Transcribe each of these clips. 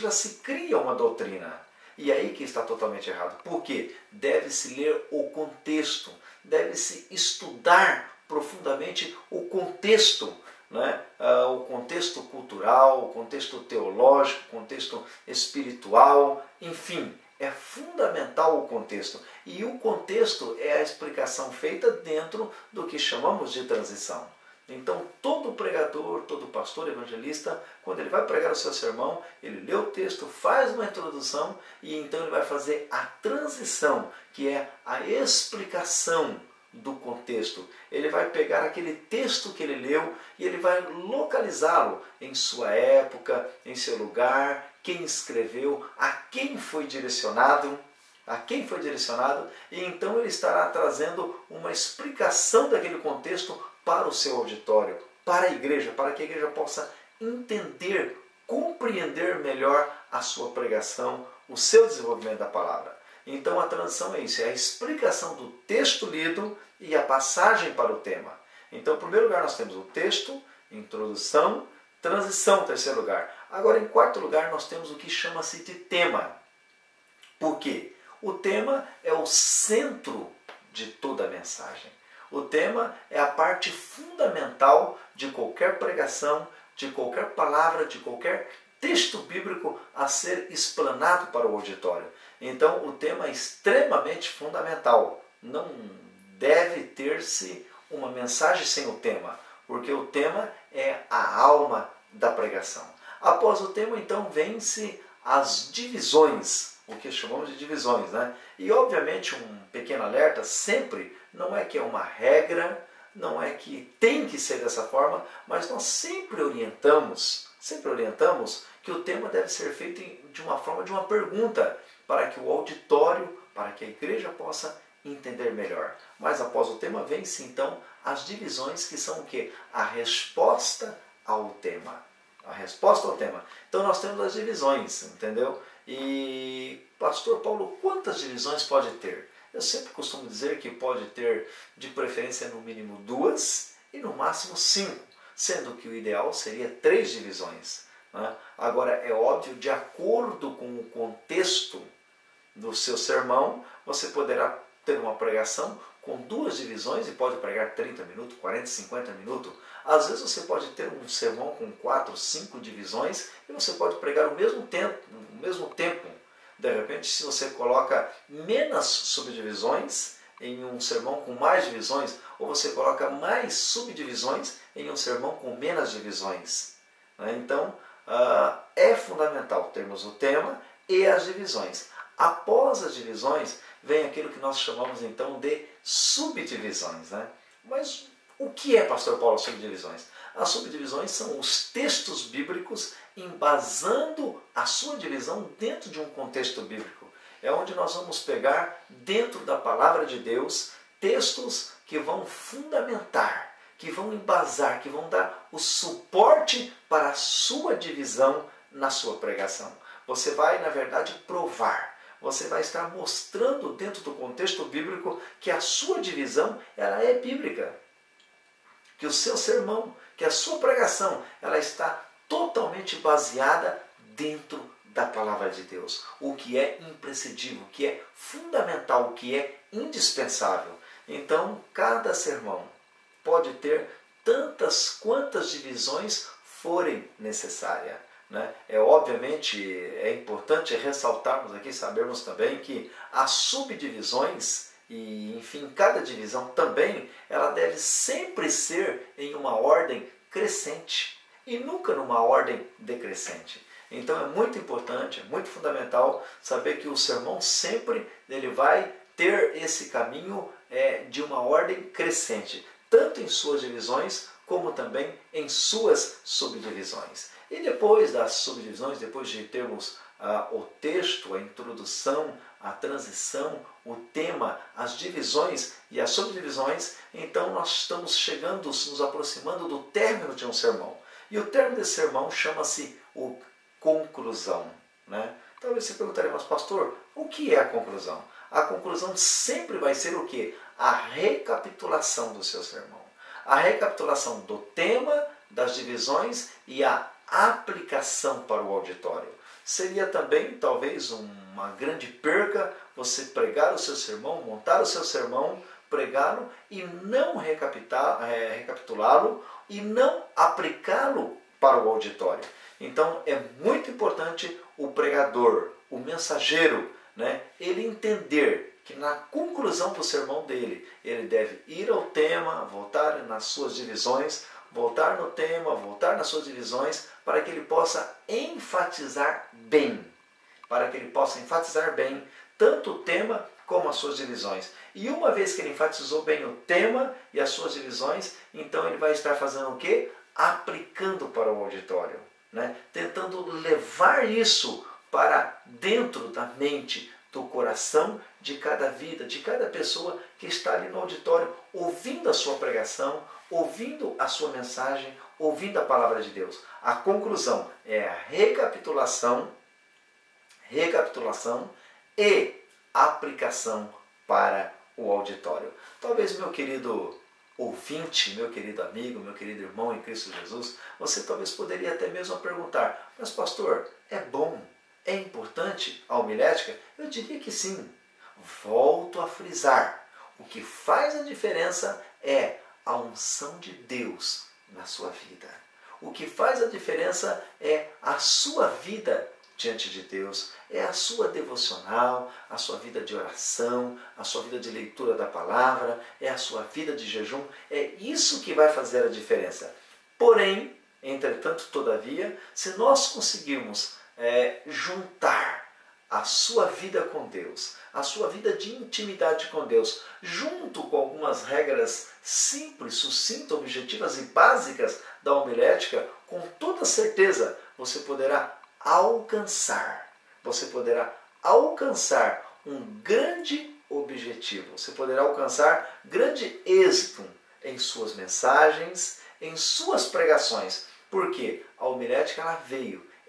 já se cria uma doutrina. E aí que está totalmente errado. Por quê? Deve-se ler o contexto, deve-se estudar profundamente o contexto, né? O contexto cultural, o contexto teológico, o contexto espiritual, enfim, é fundamental o contexto. E o contexto é a explicação feita dentro do que chamamos de transição. Então, todo pregador, todo pastor, evangelista, quando ele vai pregar o seu sermão, ele lê o texto, faz uma introdução e então ele vai fazer a transição, que é a explicação do contexto. Ele vai pegar aquele texto que ele leu e ele vai localizá-lo em sua época, em seu lugar, quem escreveu, a quem foi direcionado, e então ele estará trazendo uma explicação daquele contexto para o seu auditório, para a igreja, para que a igreja possa entender, compreender melhor a sua pregação, o seu desenvolvimento da palavra. Então a transição é isso, é a explicação do texto lido e a passagem para o tema. Então, em primeiro lugar, nós temos o texto, introdução, transição, em terceiro lugar. Agora, em quarto lugar, nós temos o que chama-se de tema. Por quê? O tema é o centro de toda a mensagem. O tema é a parte fundamental de qualquer pregação, de qualquer palavra, de qualquer texto bíblico a ser explanado para o auditório. Então, o tema é extremamente fundamental. Não deve ter-se uma mensagem sem o tema, porque o tema é a alma da pregação. Após o tema, então, vêm-se as divisões, o que chamamos de divisões, né? E, obviamente, um pequeno alerta, sempre, não é que é uma regra, não é que tem que ser dessa forma, mas nós sempre orientamos que o tema deve ser feito de uma forma de uma pergunta, para que o auditório, para que a igreja possa entender melhor. Mas após o tema vem-se então as divisões, que são o quê? A resposta ao tema. A resposta ao tema. Então nós temos as divisões, entendeu? E, pastor Paulo, quantas divisões pode ter? Eu sempre costumo dizer que pode ter, de preferência, no mínimo 2 e no máximo 5, sendo que o ideal seria 3 divisões. Né? Agora, é óbvio, de acordo com o contexto do seu sermão, você poderá ter uma pregação com 2 divisões e pode pregar 30 minutos, 40, 50 minutos. Às vezes você pode ter um sermão com 4, 5 divisões e você pode pregar o mesmo tempo. De repente, se você coloca menos subdivisões em um sermão com mais divisões, ou você coloca mais subdivisões em um sermão com menos divisões. Então, é fundamental termos o tema e as divisões. Após as divisões, vem aquilo que nós chamamos então de subdivisões. Mas o que é, pastor Paulo, subdivisões? As subdivisões são os textos bíblicos embasando a sua divisão dentro de um contexto bíblico. É onde nós vamos pegar, dentro da palavra de Deus, textos que vão fundamentar, que vão embasar, que vão dar o suporte para a sua divisão na sua pregação. Você vai, na verdade, provar. Você vai estar mostrando dentro do contexto bíblico que a sua divisão ela é bíblica. Que o seu sermão, que a sua pregação, ela está totalmente baseada dentro da palavra de Deus. O que é imprescindível, o que é fundamental, o que é indispensável. Então, cada sermão pode ter tantas quantas divisões forem necessárias. Obviamente, é importante ressaltarmos aqui, sabermos também que as subdivisões, e enfim, cada divisão também, ela deve sempre ser em uma ordem crescente e nunca numa ordem decrescente. Então é muito importante, é muito fundamental saber que o sermão sempre ele vai ter esse caminho de uma ordem crescente, tanto em suas divisões como também em suas subdivisões. E depois das subdivisões, depois de termos o texto, a introdução, a transição, o tema, as divisões e as subdivisões, então nós estamos chegando, nos aproximando do término de um sermão. E o término desse sermão chama-se o conclusão. Talvez você perguntaria, mas pastor, o que é a conclusão? A conclusão sempre vai ser o quê? A recapitulação do seu sermão. A recapitulação do tema, das divisões e a aplicação para o auditório. Seria também talvez uma grande perca você pregar o seu sermão, montar o seu sermão, pregá-lo e não recapitulá-lo e não aplicá-lo para o auditório. Então é muito importante o pregador, o mensageiro, né, ele entender que na conclusão do sermão dele, ele deve ir ao tema, voltar nas suas divisões, voltar no tema, voltar nas suas divisões, para que ele possa enfatizar bem. Para que ele possa enfatizar bem tanto o tema como as suas divisões. E uma vez que ele enfatizou bem o tema e as suas divisões, então ele vai estar fazendo o quê? Aplicando para o auditório, né? Tentando levar isso para dentro da mente, do coração de cada vida, de cada pessoa que está ali no auditório, ouvindo a sua pregação, ouvindo a sua mensagem, ouvindo a palavra de Deus. A conclusão é a recapitulação e aplicação para o auditório. Talvez, meu querido ouvinte, meu querido amigo, meu querido irmão em Cristo Jesus, você talvez poderia até mesmo perguntar: mas pastor, é bom, é importante a homilética? Eu diria que sim. Volto a frisar, o que faz a diferença é a unção de Deus na sua vida. O que faz a diferença é a sua vida diante de Deus, é a sua devocional, a sua vida de oração, a sua vida de leitura da palavra, é a sua vida de jejum, é isso que vai fazer a diferença. Porém, entretanto, todavia, se nós conseguirmos juntar a sua vida com Deus, a sua vida de intimidade com Deus, junto com algumas regras simples, sucintas, objetivas e básicas da homilética, com toda certeza você poderá alcançar um grande objetivo, você poderá alcançar grande êxito em suas mensagens, em suas pregações, porque a homilética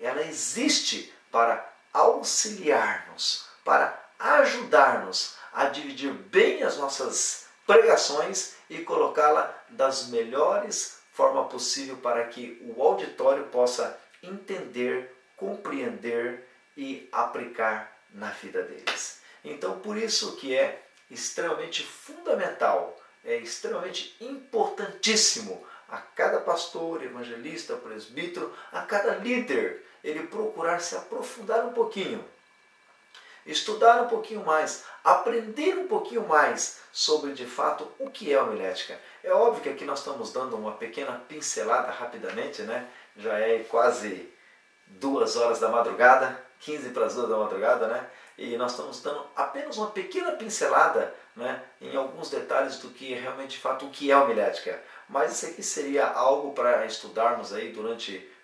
ela existe para auxiliar-nos, para ajudar-nos a dividir bem as nossas pregações e colocá-la das melhores formas possível para que o auditório possa entender, compreender e aplicar na vida deles. Então, por isso que é extremamente fundamental, é extremamente importantíssimo a cada pastor, evangelista, presbítero, a cada líder, ele procurar se aprofundar um pouquinho, estudar um pouquinho mais, aprender um pouquinho mais sobre, de fato, o que é a homilética. É óbvio que aqui nós estamos dando uma pequena pincelada rapidamente, né? Já é quase 2 horas da madrugada, 15 para as 2 da madrugada, né? E nós estamos dando apenas uma pequena pincelada, né, em alguns detalhes do que é realmente, de fato, o que é a homilética. Mas isso aqui seria algo para estudarmos aí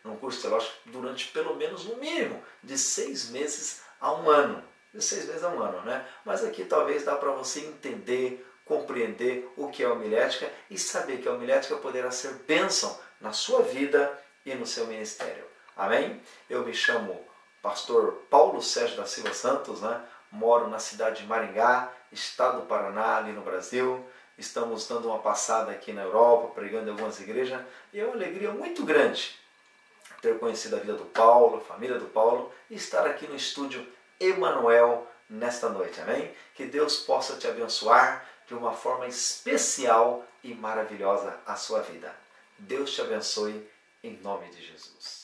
num curso teológico durante pelo menos, no mínimo, de 6 meses a 1 ano. De 6 meses a 1 ano, né? Mas aqui talvez dá para você entender, compreender o que é a homilética e saber que a homilética poderá ser bênção na sua vida e no seu ministério. Amém? Eu me chamo pastor Paulo Sérgio da Silva Santos, né? Moro na cidade de Maringá, estado do Paraná, ali no Brasil. Estamos dando uma passada aqui na Europa, pregando em algumas igrejas, e é uma alegria muito grande ter conhecido a vida do Paulo, a família do Paulo, e estar aqui no estúdio Emanuel nesta noite, amém? Que Deus possa te abençoar de uma forma especial e maravilhosa a sua vida. Deus te abençoe em nome de Jesus.